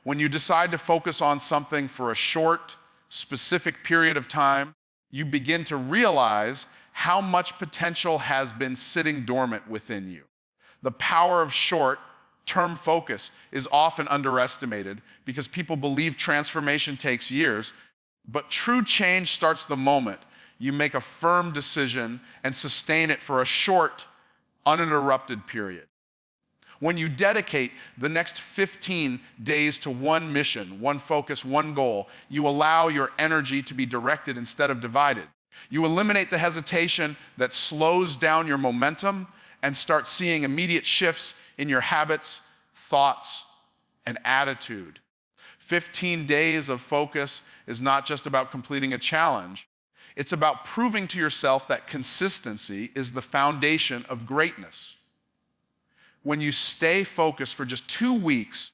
When you decide to focus on something for a short, specific period of time, you begin to realize how much potential has been sitting dormant within you. The power of short-term focus is often underestimated because people believe transformation takes years, but true change starts the moment you make a firm decision and sustain it for a short, uninterrupted period. When you dedicate the next 15 days to one mission, one focus, one goal, you allow your energy to be directed instead of divided. You eliminate the hesitation that slows down your momentum and start seeing immediate shifts in your habits, thoughts, and attitude. 15 days of focus is not just about completing a challenge. It's about proving to yourself that consistency is the foundation of greatness. When you stay focused for just 2 weeks,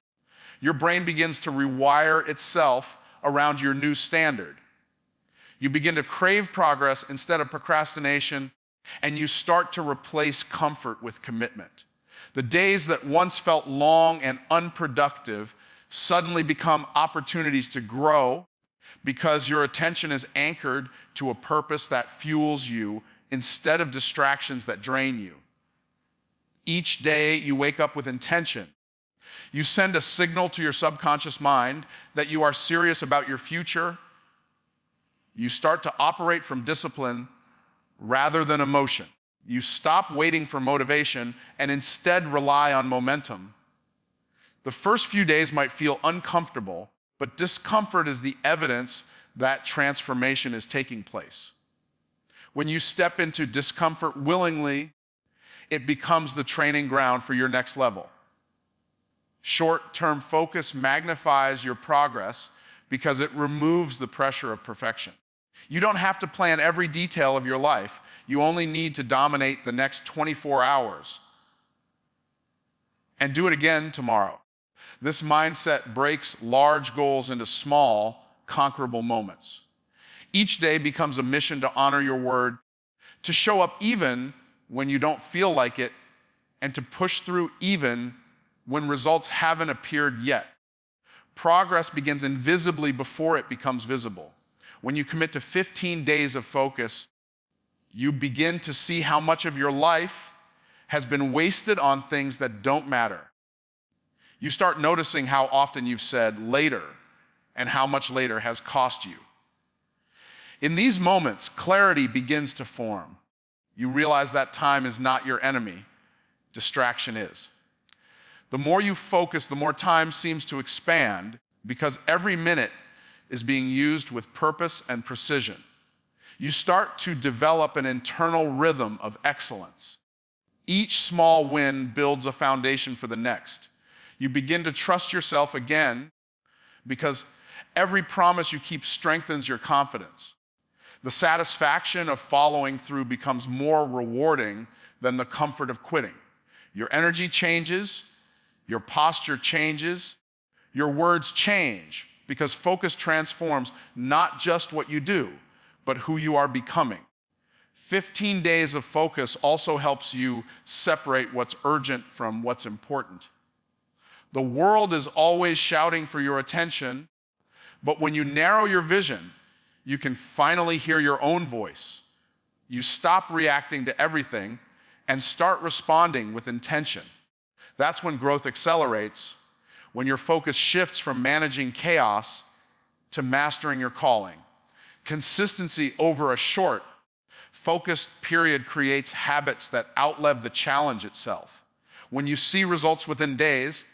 your brain begins to rewire itself around your new standard. You begin to crave progress instead of procrastination, and you start to replace comfort with commitment. The days that once felt long and unproductive suddenly become opportunities to grow because your attention is anchored to a purpose that fuels you instead of distractions that drain you. Each day you wake up with intention. You send a signal to your subconscious mind that you are serious about your future. You start to operate from discipline rather than emotion. You stop waiting for motivation and instead rely on momentum. The first few days might feel uncomfortable, but discomfort is the evidence that transformation is taking place. When you step into discomfort willingly, it becomes the training ground for your next level. Short-term focus magnifies your progress because it removes the pressure of perfection. You don't have to plan every detail of your life. You only need to dominate the next 24 hours and do it again tomorrow. This mindset breaks large goals into small, conquerable moments. Each day becomes a mission to honor your word, to show up even when you don't feel like it, and to push through even when results haven't appeared yet. Progress begins invisibly before it becomes visible. When you commit to 15 days of focus, you begin to see how much of your life has been wasted on things that don't matter. You start noticing how often you've said later and how much later has cost you. In these moments, clarity begins to form. You realize that time is not your enemy. Distraction is. The more you focus, the more time seems to expand because every minute is being used with purpose and precision. You start to develop an internal rhythm of excellence. Each small win builds a foundation for the next. You begin to trust yourself again because every promise you keep strengthens your confidence. The satisfaction of following through becomes more rewarding than the comfort of quitting. Your energy changes, your posture changes, your words change because focus transforms not just what you do, but who you are becoming. 15 days of focus also helps you separate what's urgent from what's important. The world is always shouting for your attention, but when you narrow your vision, you can finally hear your own voice. You stop reacting to everything and start responding with intention. That's when growth accelerates, when your focus shifts from managing chaos to mastering your calling. Consistency over a short, focused period creates habits that outlive the challenge itself. When you see results within days,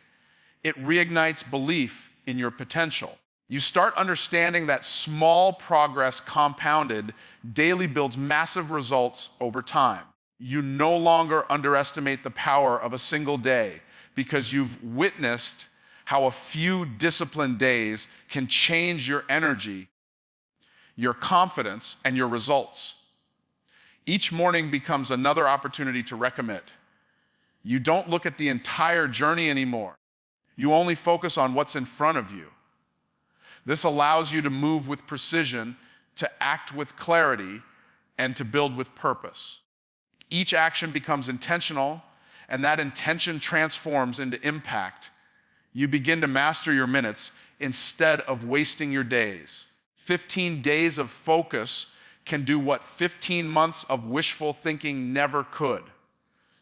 it reignites belief in your potential. You start understanding that small progress compounded daily builds massive results over time. You no longer underestimate the power of a single day because you've witnessed how a few disciplined days can change your energy, your confidence, and your results. Each morning becomes another opportunity to recommit. You don't look at the entire journey anymore. You only focus on what's in front of you. This allows you to move with precision, to act with clarity, and to build with purpose. Each action becomes intentional, and that intention transforms into impact. You begin to master your minutes instead of wasting your days. 15 days of focus can do what 15 months of wishful thinking never could.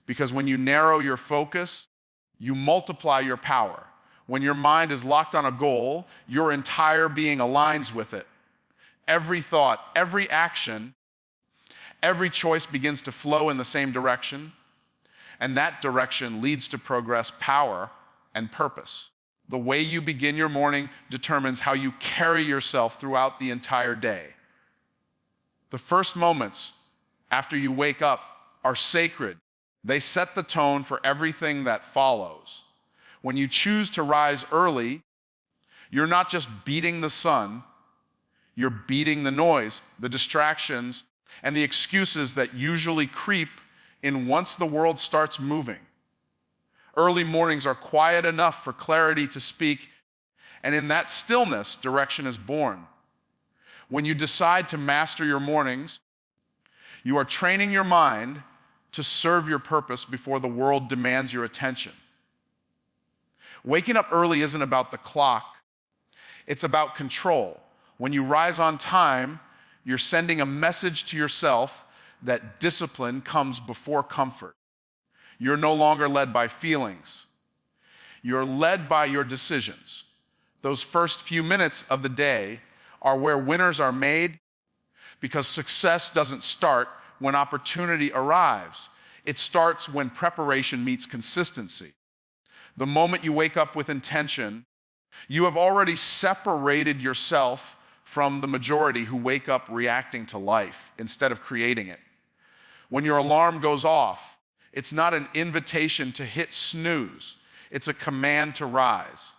Because when you narrow your focus, you multiply your power. When your mind is locked on a goal, your entire being aligns with it. Every thought, every action, every choice begins to flow in the same direction, and that direction leads to progress, power, and purpose. The way you begin your morning determines how you carry yourself throughout the entire day. The first moments after you wake up are sacred. They set the tone for everything that follows. When you choose to rise early, you're not just beating the sun, you're beating the noise, the distractions, and the excuses that usually creep in once the world starts moving. Early mornings are quiet enough for clarity to speak, and in that stillness, direction is born. When you decide to master your mornings, you are training your mind to serve your purpose before the world demands your attention. Waking up early isn't about the clock, it's about control. When you rise on time, you're sending a message to yourself that discipline comes before comfort. You're no longer led by feelings. You're led by your decisions. Those first few minutes of the day are where winners are made, because success doesn't start when opportunity arrives. It starts when preparation meets consistency. The moment you wake up with intention, you have already separated yourself from the majority who wake up reacting to life instead of creating it. When your alarm goes off, it's not an invitation to hit snooze. It's a command to rise.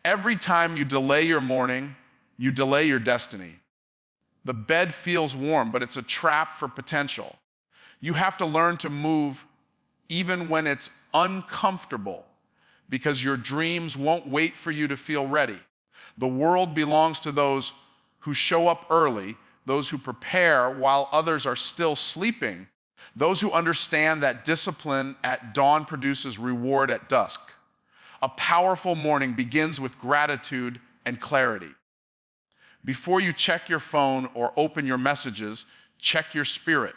Every time you delay your morning, you delay your destiny. The bed feels warm, but it's a trap for potential. You have to learn to move even when it's uncomfortable, because your dreams won't wait for you to feel ready. The world belongs to those who show up early, those who prepare while others are still sleeping, those who understand that discipline at dawn produces reward at dusk. A powerful morning begins with gratitude and clarity. Before you check your phone or open your messages, check your spirit.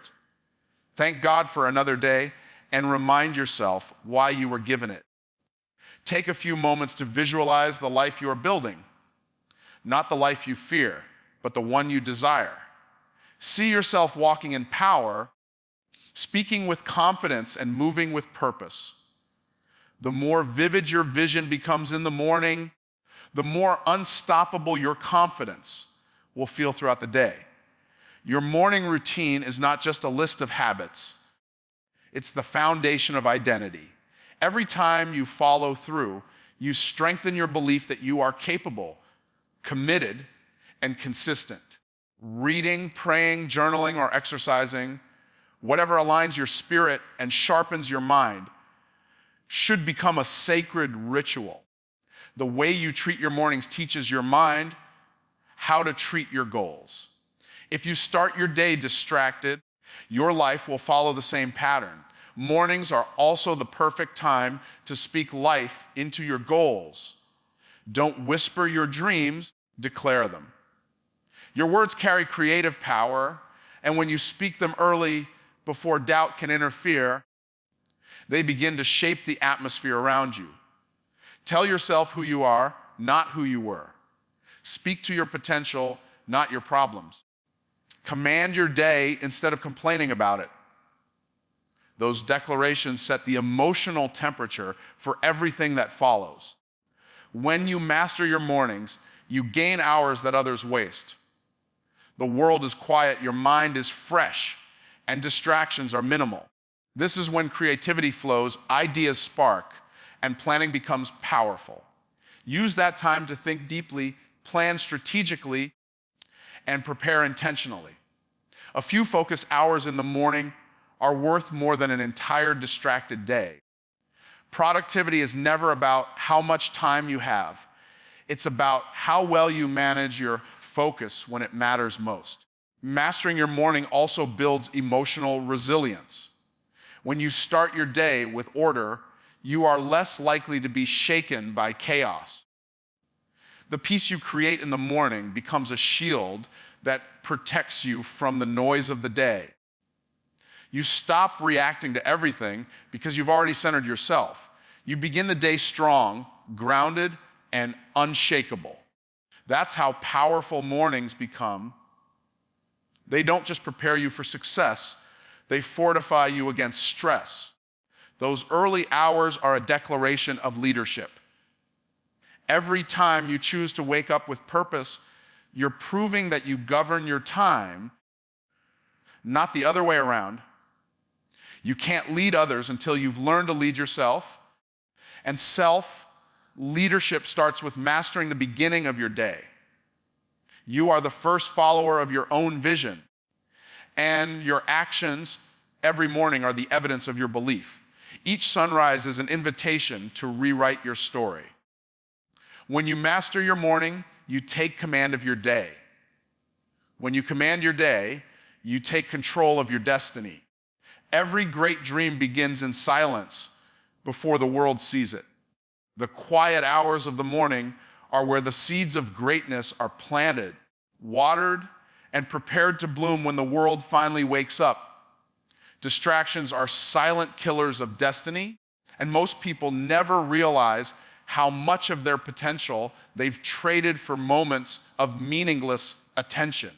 Thank God for another day and remind yourself why you were given it. Take a few moments to visualize the life you are building, not the life you fear, but the one you desire. See yourself walking in power, speaking with confidence, and moving with purpose. The more vivid your vision becomes in the morning, the more unstoppable your confidence will feel throughout the day. Your morning routine is not just a list of habits. It's the foundation of identity. Every time you follow through, you strengthen your belief that you are capable, committed, and consistent. Reading, praying, journaling, or exercising, whatever aligns your spirit and sharpens your mind, should become a sacred ritual. The way you treat your mornings teaches your mind how to treat your goals. If you start your day distracted, your life will follow the same pattern. Mornings are also the perfect time to speak life into your goals. Don't whisper your dreams, declare them. Your words carry creative power, and when you speak them early before doubt can interfere, they begin to shape the atmosphere around you. Tell yourself who you are, not who you were. Speak to your potential, not your problems. Command your day instead of complaining about it. Those declarations set the emotional temperature for everything that follows. When you master your mornings, you gain hours that others waste. The world is quiet, your mind is fresh, and distractions are minimal. This is when creativity flows, ideas spark, and planning becomes powerful. Use that time to think deeply, plan strategically, and prepare intentionally. A few focused hours in the morning are worth more than an entire distracted day. Productivity is never about how much time you have. It's about how well you manage your focus when it matters most. Mastering your morning also builds emotional resilience. When you start your day with order, you are less likely to be shaken by chaos. The peace you create in the morning becomes a shield that protects you from the noise of the day. You stop reacting to everything because you've already centered yourself. You begin the day strong, grounded, and unshakable. That's how powerful mornings become. They don't just prepare you for success, they fortify you against stress. Those early hours are a declaration of leadership. Every time you choose to wake up with purpose, you're proving that you govern your time, not the other way around. You can't lead others until you've learned to lead yourself. And self-leadership starts with mastering the beginning of your day. You are the first follower of your own vision, and your actions every morning are the evidence of your belief. Each sunrise is an invitation to rewrite your story. When you master your morning, you take command of your day. When you command your day, you take control of your destiny. Every great dream begins in silence before the world sees it. The quiet hours of the morning are where the seeds of greatness are planted, watered, and prepared to bloom when the world finally wakes up. Distractions are silent killers of destiny, and most people never realize how much of their potential they've traded for moments of meaningless attention.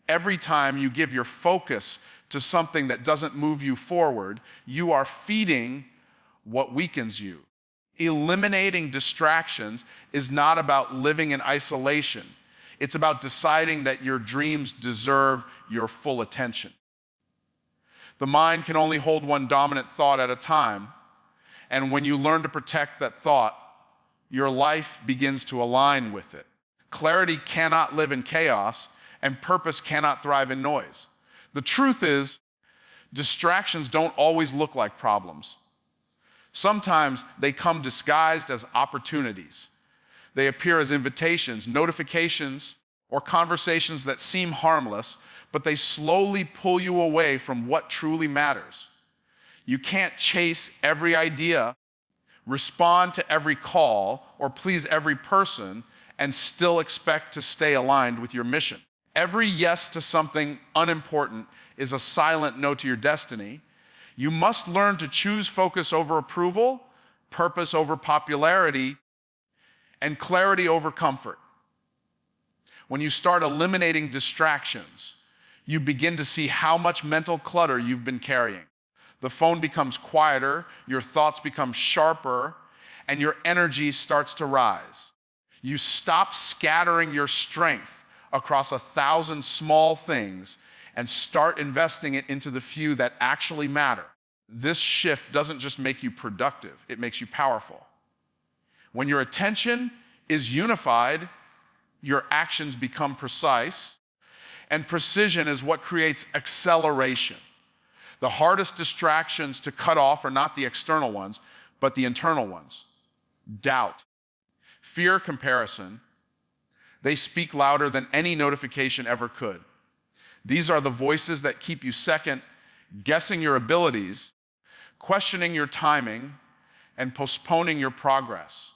Every time you give your focus to something that doesn't move you forward, you are feeding what weakens you. Eliminating distractions is not about living in isolation. It's about deciding that your dreams deserve your full attention. The mind can only hold one dominant thought at a time, and when you learn to protect that thought, your life begins to align with it. Clarity cannot live in chaos, and purpose cannot thrive in noise. The truth is, distractions don't always look like problems. Sometimes they come disguised as opportunities. They appear as invitations, notifications, or conversations that seem harmless, but they slowly pull you away from what truly matters. You can't chase every idea, respond to every call, or please every person and still expect to stay aligned with your mission. Every yes to something unimportant is a silent no to your destiny. You must learn to choose focus over approval, purpose over popularity, and clarity over comfort. When you start eliminating distractions, you begin to see how much mental clutter you've been carrying. The phone becomes quieter, your thoughts become sharper, and your energy starts to rise. You stop scattering your strength across 1,000 small things and start investing it into the few that actually matter. This shift doesn't just make you productive, it makes you powerful. When your attention is unified, your actions become precise, and precision is what creates acceleration. The hardest distractions to cut off are not the external ones, but the internal ones. Doubt, fear, comparison, they speak louder than any notification ever could. These are the voices that keep you second, guessing your abilities, questioning your timing, and postponing your progress.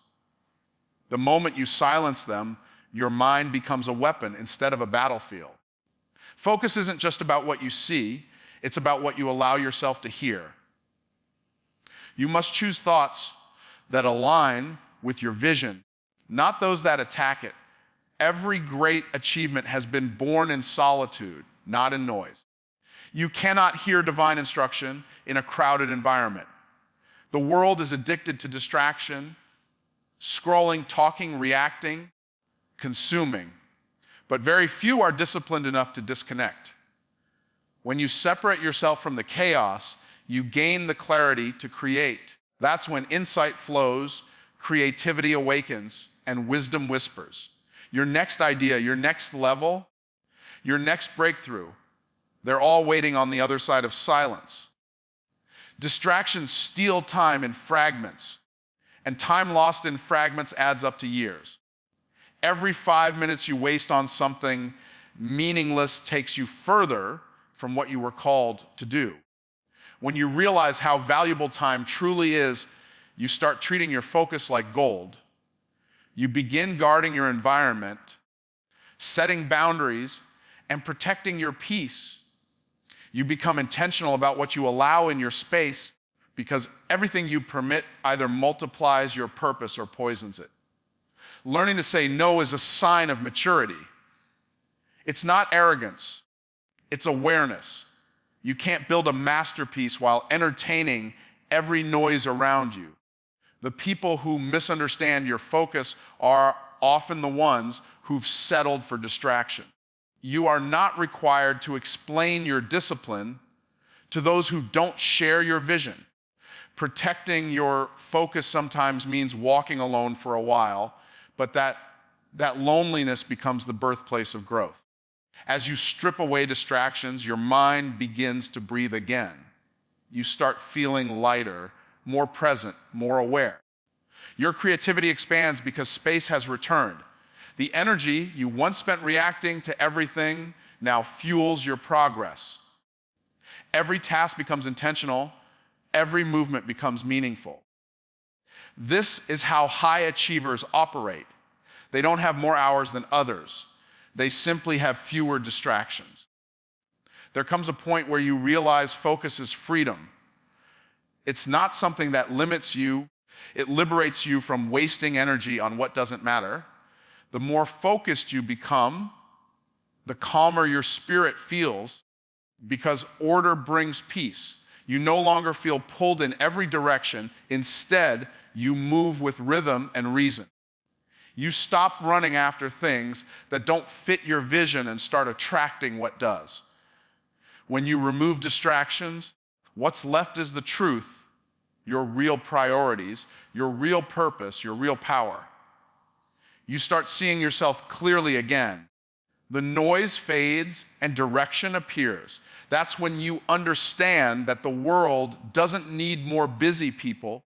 The moment you silence them, your mind becomes a weapon instead of a battlefield. Focus isn't just about what you see, it's about what you allow yourself to hear. You must choose thoughts that align with your vision, not those that attack it. Every great achievement has been born in solitude, not in noise. You cannot hear divine instruction in a crowded environment. The world is addicted to distraction, scrolling, talking, reacting, consuming. But very few are disciplined enough to disconnect. When you separate yourself from the chaos, you gain the clarity to create. That's when insight flows, creativity awakens, and wisdom whispers. Your next idea, your next level, your next breakthrough, they're all waiting on the other side of silence. Distractions steal time in fragments, and time lost in fragments adds up to years. Every 5 minutes you waste on something meaningless takes you further from what you were called to do. When you realize how valuable time truly is, You start treating your focus like gold. You begin guarding your environment, setting boundaries, and protecting your peace. You become intentional about what you allow in your space because everything you permit either multiplies your purpose or poisons it. Learning to say no is a sign of maturity. It's not arrogance, it's awareness. You can't build a masterpiece while entertaining every noise around you. The people who misunderstand your focus are often the ones who've settled for distraction. You are not required to explain your discipline to those who don't share your vision. Protecting your focus sometimes means walking alone for a while, but that loneliness becomes the birthplace of growth. As you strip away distractions, your mind begins to breathe again. You start feeling lighter, more present, more aware. Your creativity expands because space has returned. The energy you once spent reacting to everything now fuels your progress. Every task becomes intentional. Every movement becomes meaningful. This is how high achievers operate. They don't have more hours than others. They simply have fewer distractions. There comes a point where you realize focus is freedom. It's not something that limits you. It liberates you from wasting energy on what doesn't matter. The more focused you become, the calmer your spirit feels, because order brings peace. You no longer feel pulled in every direction. Instead, you move with rhythm and reason. You stop running after things that don't fit your vision and start attracting what does. When you remove distractions, what's left is the truth, your real priorities, your real purpose, your real power. You start seeing yourself clearly again. The noise fades and direction appears. That's when you understand that the world doesn't need more busy people,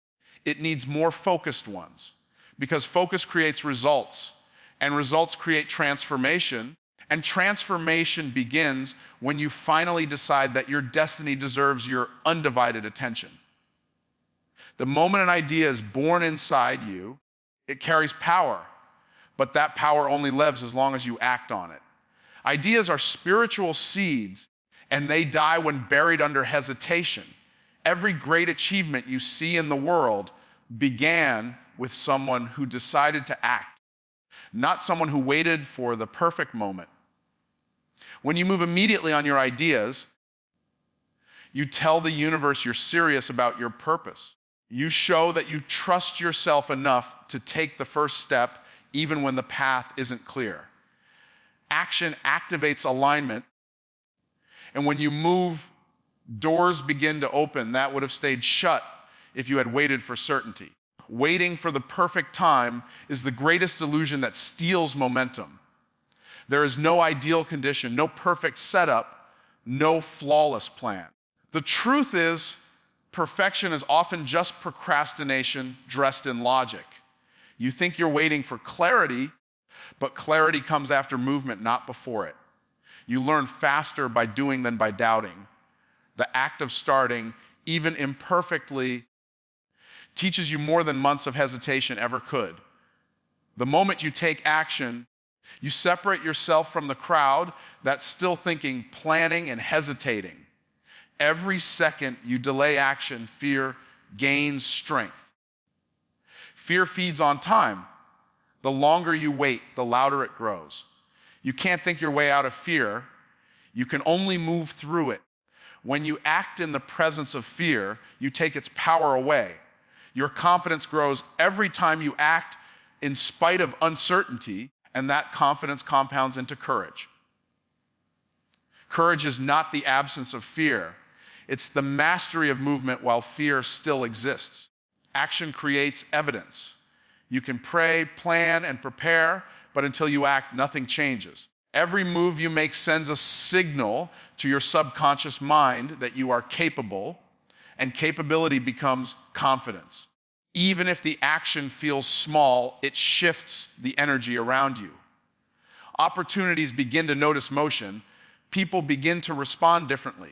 it needs more focused ones. Because focus creates results, and results create transformation, and transformation begins when you finally decide that your destiny deserves your undivided attention. The moment an idea is born inside you, it carries power, but that power only lives as long as you act on it. Ideas are spiritual seeds, and they die when buried under hesitation. Every great achievement you see in the world began with someone who decided to act, not someone who waited for the perfect moment. When you move immediately on your ideas, you tell the universe you're serious about your purpose. You show that you trust yourself enough to take the first step even when the path isn't clear. Action activates alignment, and when you move, doors begin to open that would have stayed shut if you had waited for certainty. Waiting for the perfect time is the greatest illusion that steals momentum. There is no ideal condition, no perfect setup, no flawless plan. The truth is, perfection is often just procrastination dressed in logic. You think you're waiting for clarity, but clarity comes after movement, not before it. You learn faster by doing than by doubting. The act of starting, even imperfectly, teaches you more than months of hesitation ever could. The moment you take action, you separate yourself from the crowd that's still thinking, planning, and hesitating. Every second you delay action, fear gains strength. Fear feeds on time. The longer you wait, the louder it grows. You can't think your way out of fear. You can only move through it. When you act in the presence of fear, you take its power away. Your confidence grows every time you act in spite of uncertainty, and that confidence compounds into courage. Courage is not the absence of fear. It's the mastery of movement while fear still exists. Action creates evidence. You can pray, plan, and prepare, but until you act, nothing changes. Every move you make sends a signal to your subconscious mind that you are capable, and capability becomes confidence. Even if the action feels small, it shifts the energy around you. Opportunities begin to notice motion. People begin to respond differently.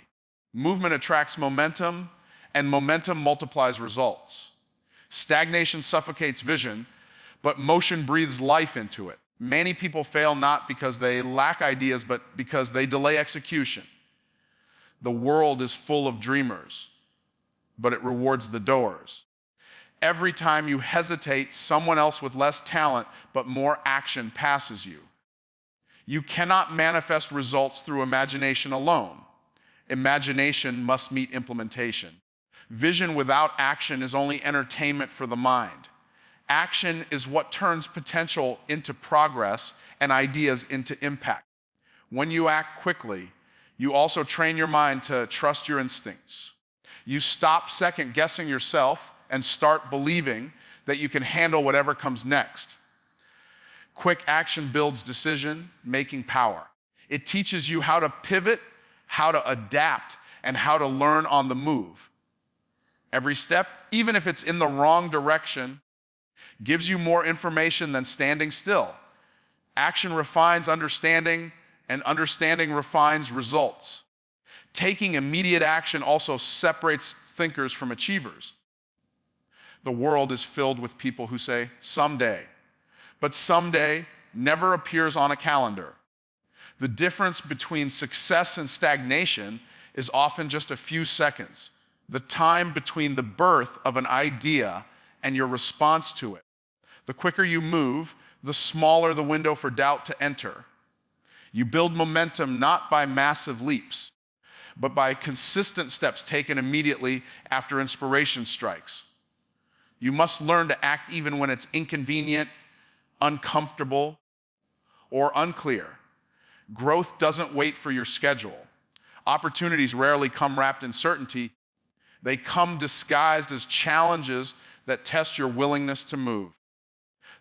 Movement attracts momentum, and momentum multiplies results. Stagnation suffocates vision, but motion breathes life into it. Many people fail not because they lack ideas, but because they delay execution. The world is full of dreamers, but it rewards the doers. Every time you hesitate, someone else with less talent but more action passes you. You cannot manifest results through imagination alone. Imagination must meet implementation. Vision without action is only entertainment for the mind. Action is what turns potential into progress and ideas into impact. When you act quickly, you also train your mind to trust your instincts. You stop second-guessing yourself and start believing that you can handle whatever comes next. Quick action builds decision-making power. It teaches you how to pivot, how to adapt, and how to learn on the move. Every step, even if it's in the wrong direction, gives you more information than standing still. Action refines understanding, and understanding refines results. Taking immediate action also separates thinkers from achievers. The world is filled with people who say, someday. But someday never appears on a calendar. The difference between success and stagnation is often just a few seconds. The time between the birth of an idea and your response to it. The quicker you move, the smaller the window for doubt to enter. You build momentum not by massive leaps, but by consistent steps taken immediately after inspiration strikes. You must learn to act even when it's inconvenient, uncomfortable, or unclear. Growth doesn't wait for your schedule. Opportunities rarely come wrapped in certainty. They come disguised as challenges that test your willingness to move.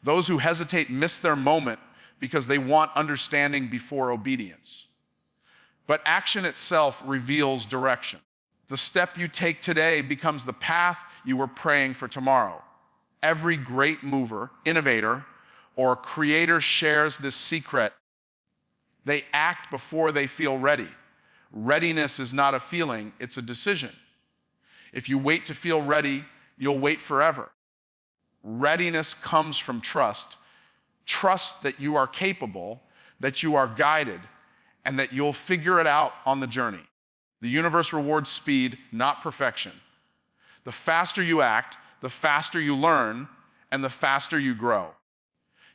Those who hesitate miss their moment because they want understanding before obedience. But action itself reveals direction. The step you take today becomes the path you were praying for tomorrow. Every great mover, innovator, or creator shares this secret. They act before they feel ready. Readiness is not a feeling, it's a decision. If you wait to feel ready, you'll wait forever. Readiness comes from trust. Trust that you are capable, that you are guided, and that you'll figure it out on the journey. The universe rewards speed, not perfection. The faster you act, the faster you learn, and the faster you grow.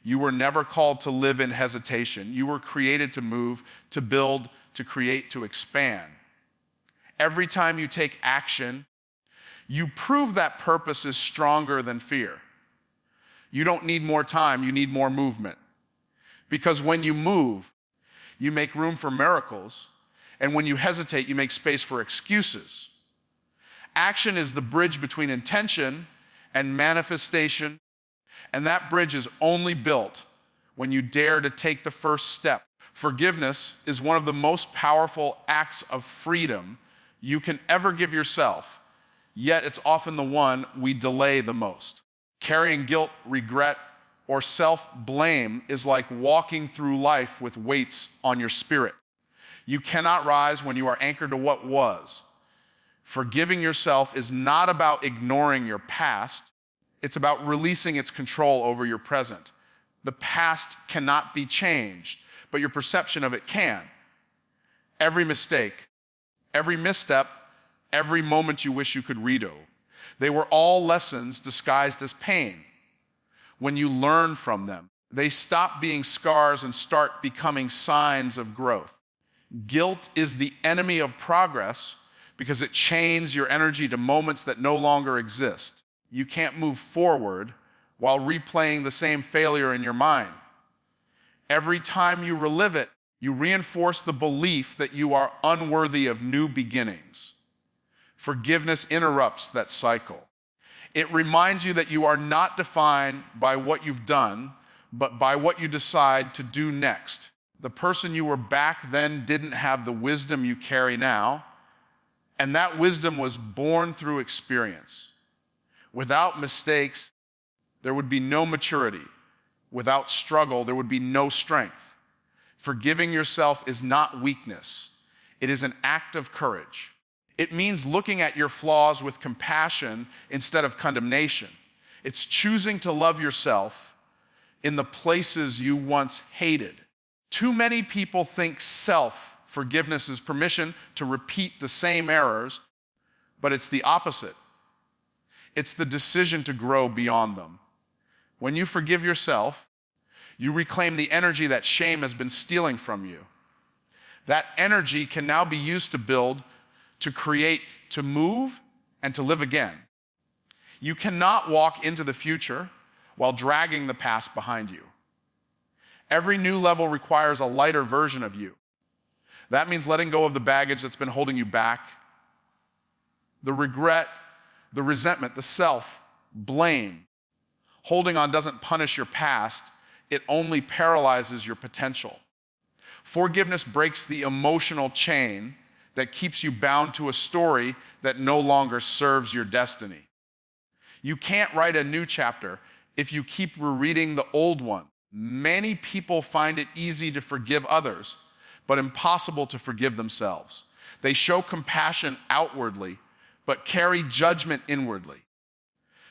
You were never called to live in hesitation. You were created to move, to build, to create, to expand. Every time you take action, you prove that purpose is stronger than fear. You don't need more time, you need more movement. Because when you move, you make room for miracles, and when you hesitate, you make space for excuses. Action is the bridge between intention and manifestation, and that bridge is only built when you dare to take the first step. Forgiveness is one of the most powerful acts of freedom you can ever give yourself, yet it's often the one we delay the most. Carrying guilt, regret, or self-blame is like walking through life with weights on your spirit. You cannot rise when you are anchored to what was. Forgiving yourself is not about ignoring your past. It's about releasing its control over your present. The past cannot be changed, but your perception of it can. Every mistake, every misstep, every moment you wish you could redo, they were all lessons disguised as pain. When you learn from them, they stop being scars and start becoming signs of growth. Guilt is the enemy of progress because it chains your energy to moments that no longer exist. You can't move forward while replaying the same failure in your mind. Every time you relive it, you reinforce the belief that you are unworthy of new beginnings. Forgiveness interrupts that cycle. It reminds you that you are not defined by what you've done, but by what you decide to do next. The person you were back then didn't have the wisdom you carry now, and that wisdom was born through experience. Without mistakes, there would be no maturity. Without struggle, there would be no strength. Forgiving yourself is not weakness. It is an act of courage. It means looking at your flaws with compassion instead of condemnation. It's choosing to love yourself in the places you once hated. Too many people think self-forgiveness is permission to repeat the same errors, but it's the opposite. It's the decision to grow beyond them. When you forgive yourself, you reclaim the energy that shame has been stealing from you. That energy can now be used to build, to create, to move, and to live again. You cannot walk into the future while dragging the past behind you. Every new level requires a lighter version of you. That means letting go of the baggage that's been holding you back, the regret, the resentment, the self-blame. Holding on doesn't punish your past, it only paralyzes your potential. Forgiveness breaks the emotional chain that keeps you bound to a story that no longer serves your destiny. You can't write a new chapter if you keep rereading the old one. Many people find it easy to forgive others, but impossible to forgive themselves. They show compassion outwardly, but carry judgment inwardly.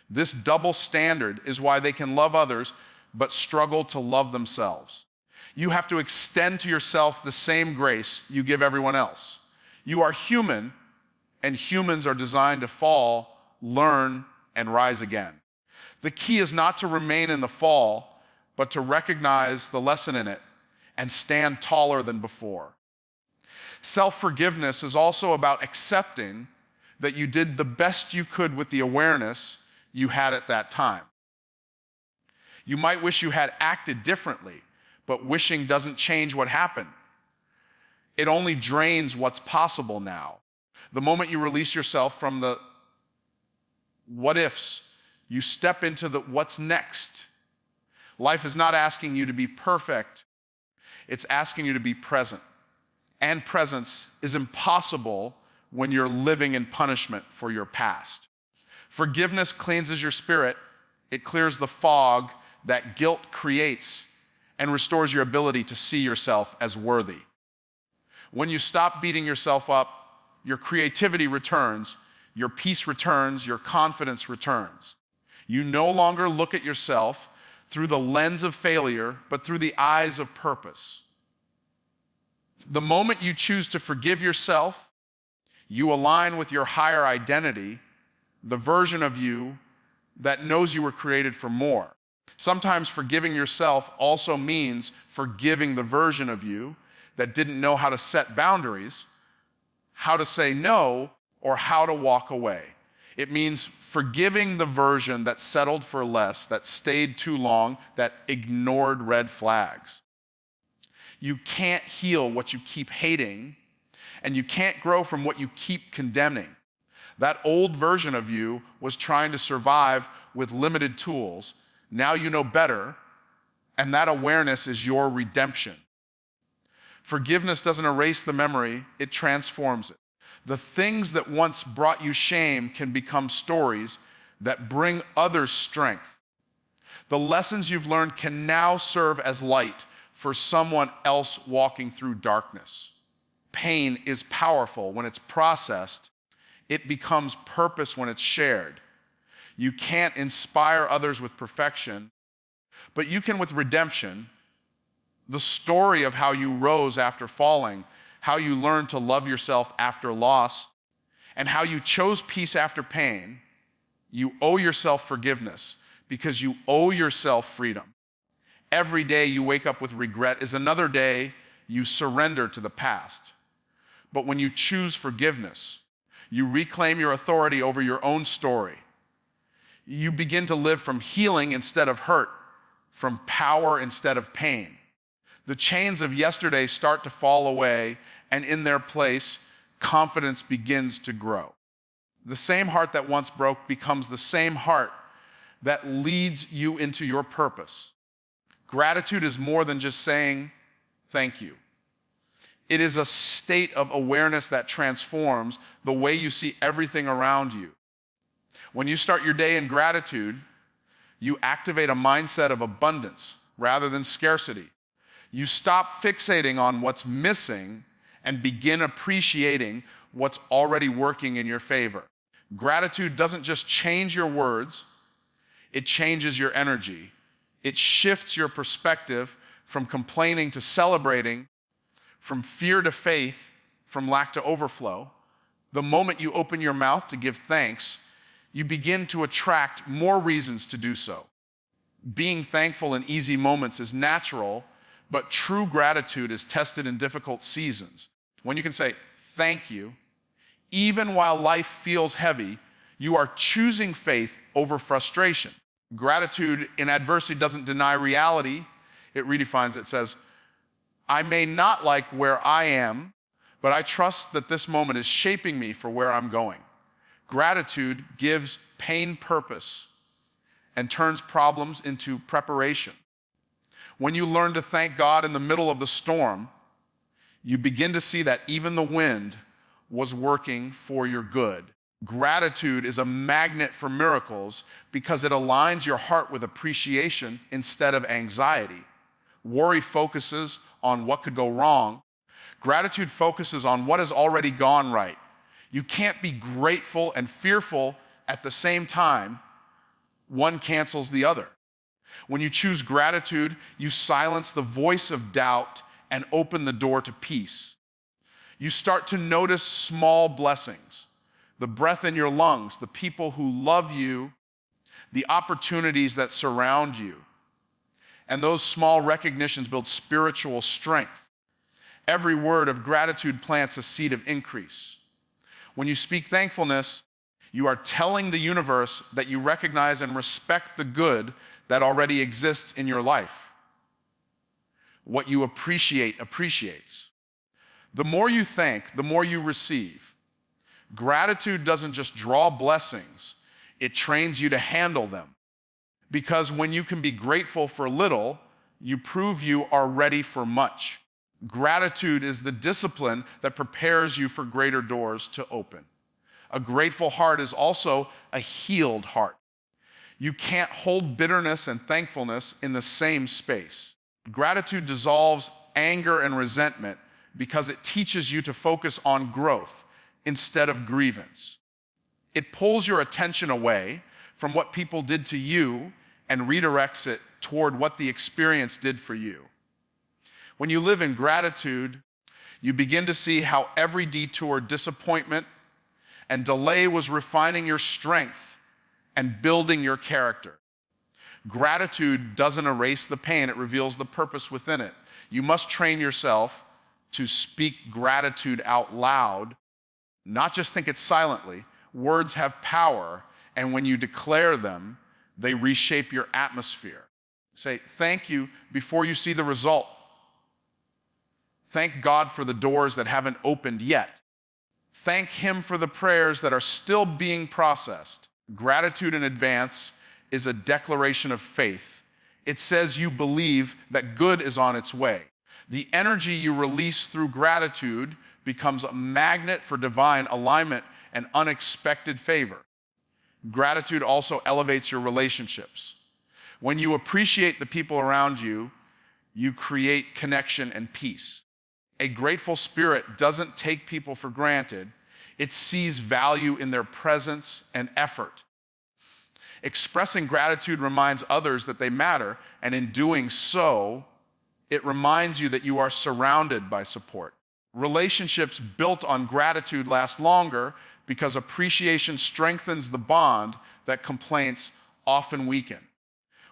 This double standard is why they can love others, but struggle to love themselves. You have to extend to yourself the same grace you give everyone else. You are human, and humans are designed to fall, learn, and rise again. The key is not to remain in the fall, but to recognize the lesson in it and stand taller than before. Self-forgiveness is also about accepting that you did the best you could with the awareness you had at that time. You might wish you had acted differently, but wishing doesn't change what happened. It only drains what's possible now. The moment you release yourself from the what ifs, you step into the what's next. Life is not asking you to be perfect. It's asking you to be present. And presence is impossible when you're living in punishment for your past. Forgiveness cleanses your spirit. It clears the fog that guilt creates and restores your ability to see yourself as worthy. When you stop beating yourself up, your creativity returns, your peace returns, your confidence returns. You no longer look at yourself through the lens of failure, but through the eyes of purpose. The moment you choose to forgive yourself, you align with your higher identity, the version of you that knows you were created for more. Sometimes forgiving yourself also means forgiving the version of you that didn't know how to set boundaries, how to say no, or how to walk away. It means forgiving the version that settled for less, that stayed too long, that ignored red flags. You can't heal what you keep hating, and you can't grow from what you keep condemning. That old version of you was trying to survive with limited tools. Now you know better, and that awareness is your redemption. Forgiveness doesn't erase the memory, it transforms it. The things that once brought you shame can become stories that bring others strength. The lessons you've learned can now serve as light for someone else walking through darkness. Pain is powerful when it's processed. It becomes purpose when it's shared. You can't inspire others with perfection, but you can with redemption. The story of how you rose after falling, how you learned to love yourself after loss, and how you chose peace after pain. You owe yourself forgiveness because you owe yourself freedom. Every day you wake up with regret is another day you surrender to the past. But when you choose forgiveness, you reclaim your authority over your own story. You begin to live from healing instead of hurt, from power instead of pain. The chains of yesterday start to fall away, and in their place, confidence begins to grow. The same heart that once broke becomes the same heart that leads you into your purpose. Gratitude is more than just saying thank you. It is a state of awareness that transforms the way you see everything around you. When you start your day in gratitude, you activate a mindset of abundance rather than scarcity. You stop fixating on what's missing and begin appreciating what's already working in your favor. Gratitude doesn't just change your words, It changes your energy. It shifts your perspective from complaining to celebrating, from fear to faith, from lack to overflow. The moment you open your mouth to give thanks, you begin to attract more reasons to do so. Being thankful in easy moments is natural, but true gratitude is tested in difficult seasons. When you can say, thank you, even while life feels heavy, you are choosing faith over frustration. Gratitude in adversity doesn't deny reality. It redefines it. It says, I may not like where I am, but I trust that this moment is shaping me for where I'm going. Gratitude gives pain purpose and turns problems into preparation. When you learn to thank God in the middle of the storm, you begin to see that even the wind was working for your good. Gratitude is a magnet for miracles because it aligns your heart with appreciation instead of anxiety. Worry focuses on what could go wrong. Gratitude focuses on what has already gone right. You can't be grateful and fearful at the same time. One cancels the other. When you choose gratitude, you silence the voice of doubt and open the door to peace. You start to notice small blessings, the breath in your lungs, the people who love you, the opportunities that surround you. And those small recognitions build spiritual strength. Every word of gratitude plants a seed of increase. When you speak thankfulness, you are telling the universe that you recognize and respect the good that already exists in your life. What you appreciate appreciates. The more you thank, the more you receive. Gratitude doesn't just draw blessings, it trains you to handle them. Because when you can be grateful for little, you prove you are ready for much. Gratitude is the discipline that prepares you for greater doors to open. A grateful heart is also a healed heart. You can't hold bitterness and thankfulness in the same space. Gratitude dissolves anger and resentment because it teaches you to focus on growth instead of grievance. It pulls your attention away from what people did to you and redirects it toward what the experience did for you. When you live in gratitude, you begin to see how every detour, disappointment, and delay was refining your strength and building your character. Gratitude doesn't erase the pain, it reveals the purpose within it. You must train yourself to speak gratitude out loud, not just think it silently. Words have power, and when you declare them, they reshape your atmosphere. Say, thank you before you see the result. Thank God for the doors that haven't opened yet. Thank Him for the prayers that are still being processed. Gratitude in advance is a declaration of faith. It says you believe that good is on its way. The energy you release through gratitude becomes a magnet for divine alignment and unexpected favor. Gratitude also elevates your relationships. When you appreciate the people around you, you create connection and peace. A grateful spirit doesn't take people for granted. It sees value in their presence and effort. Expressing gratitude reminds others that they matter, and in doing so, it reminds you that you are surrounded by support. Relationships built on gratitude last longer because appreciation strengthens the bond that complaints often weaken.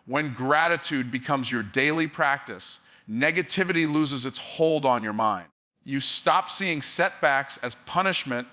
When gratitude becomes your daily practice, negativity loses its hold on your mind. You stop seeing setbacks as punishment